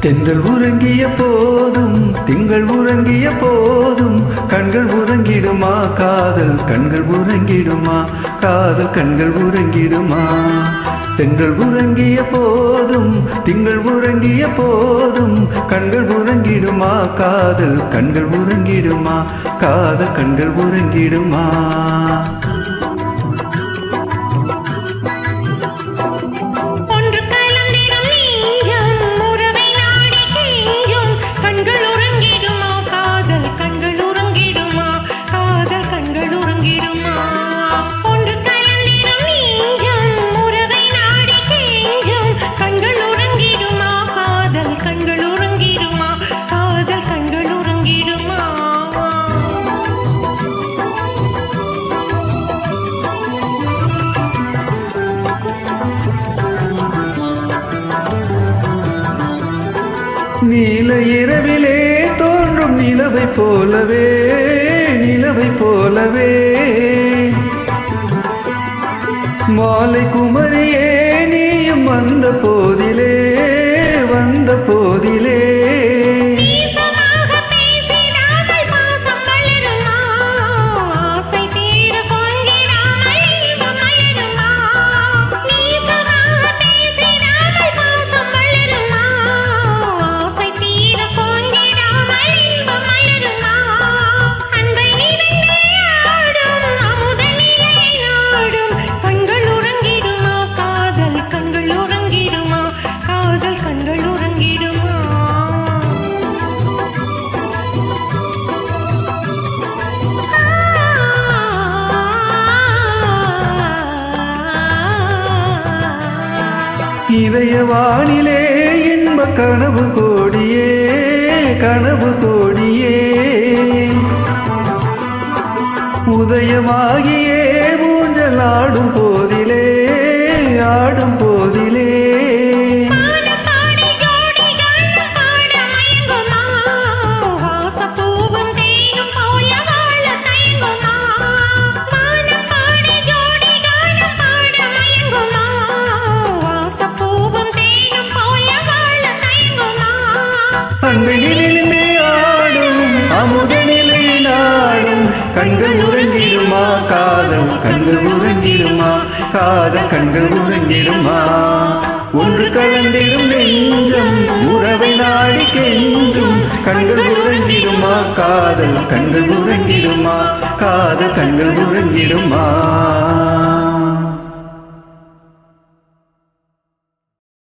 தென்றல் உறங்கிய போதும் திங்கள் உறங்கிய போதும் கண்கள் உறங்கிடுமா காதல் கண்கள் உறங்கிடுமா காதல் கண்கள் உறங்கிடுமா தென்றல் உறங்கிய போதும் திங்கள் உறங்கிய போதும் கண்கள் உறங்கிடுமா காதல் கண்கள் உறங்கிடுமா காதல் கண்கள் உறங்கிடுமா நீல இரவிலே தோன்றும் நிலவை போலவே நிலவை போலவே மாலை குமரியே நீயும் வந்த போதிலே வந்த போதிலே இதய வானிலே இன்ப கனவு கோடியே கனவு கோடியே உதயமாகியே ஊஞ்சல் ஆடும் போதிலே ஆடும் போதிலே அன்பினிலே ஆடும் அமுதனிலே நாடும் கண்கள் உறங்கிடுமா காதல் கண்கள் உறங்கிடுமா காதல் கண்கள் உறங்கிடுமா ஒன்று கலந்திடும் நெஞ்சம் உறவை நாடி கெஞ்சும் கண்கள் உறங்கிடுமா காதல் கண்கள் உறங்கிடுமா காதல் கண்கள் உறங்கிடுமா